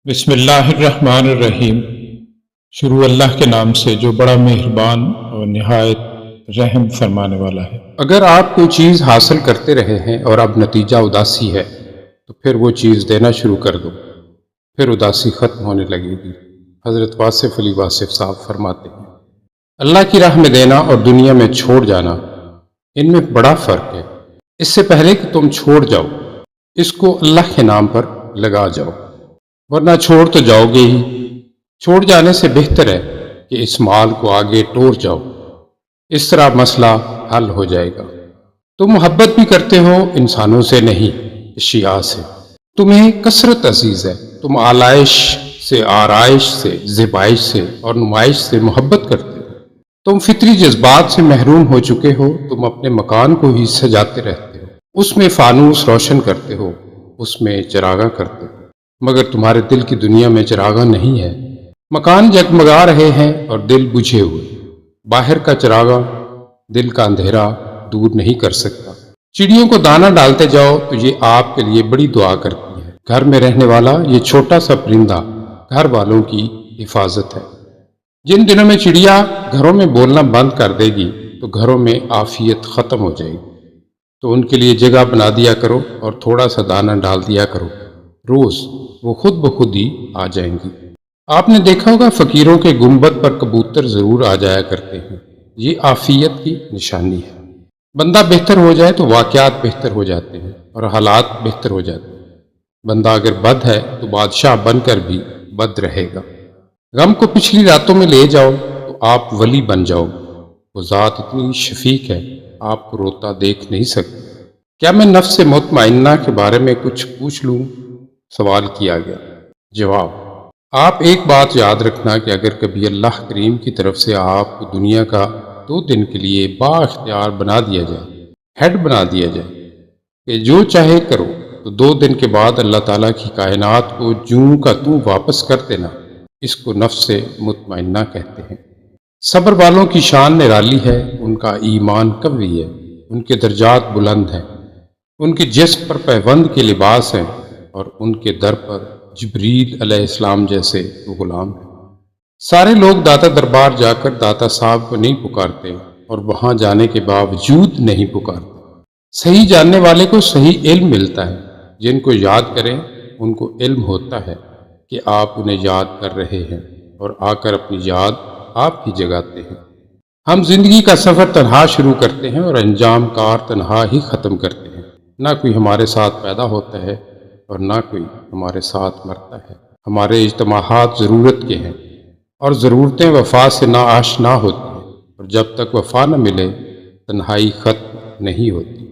بسم اللہ الرحمن الرحیم۔ شروع اللہ کے نام سے جو بڑا مہربان اور نہایت رحم فرمانے والا ہے۔ اگر آپ کوئی چیز حاصل کرتے رہے ہیں اور اب نتیجہ اداسی ہے تو پھر وہ چیز دینا شروع کر دو، پھر اداسی ختم ہونے لگے گی۔ حضرت واصف علی واصف صاحب فرماتے ہیں اللہ کی راہ میں دینا اور دنیا میں چھوڑ جانا، ان میں بڑا فرق ہے۔ اس سے پہلے کہ تم چھوڑ جاؤ، اس کو اللہ کے نام پر لگا جاؤ، ورنہ چھوڑ تو جاؤ گے ہی۔ چھوڑ جانے سے بہتر ہے کہ اس مال کو آگے ٹور جاؤ، اس طرح مسئلہ حل ہو جائے گا۔ تم محبت بھی کرتے ہو انسانوں سے نہیں، اشیاء سے۔ تمہیں کثرت عزیز ہے، تم آلائش سے، آرائش سے، زیبائش سے اور نمائش سے محبت کرتے ہو۔ تم فطری جذبات سے محروم ہو چکے ہو، تم اپنے مکان کو ہی سجاتے رہتے ہو، اس میں فانوس روشن کرتے ہو، اس میں چراغاں کرتے ہو، مگر تمہارے دل کی دنیا میں چراغاں نہیں ہے۔ مکان جگمگا رہے ہیں اور دل بجھے ہوئے۔ باہر کا چراغاں دل کا اندھیرا دور نہیں کر سکتا۔ چڑیوں کو دانہ ڈالتے جاؤ تو یہ آپ کے لیے بڑی دعا کرتی ہے۔ گھر میں رہنے والا یہ چھوٹا سا پرندہ گھر والوں کی حفاظت ہے۔ جن دنوں میں چڑیا گھروں میں بولنا بند کر دے گی تو گھروں میں عافیت ختم ہو جائے گی، تو ان کے لیے جگہ بنا دیا کرو اور تھوڑا سا دانہ ڈال دیا کرو، روز وہ خود بخود ہی آ جائیں گی۔ آپ نے دیکھا ہوگا فقیروں کے گنبد پر کبوتر ضرور آ جایا کرتے ہیں، یہ عافیت کی نشانی ہے۔ بندہ بہتر ہو جائے تو واقعات بہتر ہو جاتے ہیں اور حالات بہتر ہو جاتے ہیں۔ بندہ اگر بد ہے تو بادشاہ بن کر بھی بد رہے گا۔ غم کو پچھلی راتوں میں لے جاؤ تو آپ ولی بن جاؤ گے۔ وہ ذات اتنی شفیق ہے، آپ کو روتا دیکھ نہیں سکتی۔ کیا میں نفس مطمئنہ کے بارے میں کچھ پوچھ لوں؟ سوال کیا گیا۔ جواب: آپ ایک بات یاد رکھنا کہ اگر کبھی اللہ کریم کی طرف سے آپ کو دنیا کا 2 دن کے لیے با اختیار بنا دیا جائے، ہیڈ بنا دیا جائے کہ جو چاہے کرو، تو 2 دن کے بعد اللہ تعالیٰ کی کائنات کو جوں کا توں واپس کر دینا، اس کو نفس مطمئنہ کہتے ہیں۔ صبر والوں کی شان نرالی ہے، ان کا ایمان قوی ہے، ان کے درجات بلند ہیں، ان کے جسم پر پیوند کے لباس ہیں اور ان کے در پر جبریل علیہ السلام جیسے غلام ہیں۔ سارے لوگ داتا دربار جا کر داتا صاحب کو نہیں پکارتے اور وہاں جانے کے باوجود نہیں پکارتے۔ صحیح جاننے والے کو صحیح علم ملتا ہے، جن کو یاد کریں ان کو علم ہوتا ہے کہ آپ انہیں یاد کر رہے ہیں اور آ کر اپنی یاد آپ ہی جگاتے ہیں۔ ہم زندگی کا سفر تنہا شروع کرتے ہیں اور انجام کار تنہا ہی ختم کرتے ہیں۔ نہ کوئی ہمارے ساتھ پیدا ہوتا ہے اور نہ کوئی ہمارے ساتھ مرتا ہے۔ ہمارے اجتماعات ضرورت کے ہیں اور ضرورتیں وفا سے نا آشنا ہوتی ہیں، اور جب تک وفا نہ ملے تنہائی ختم نہیں ہوتی۔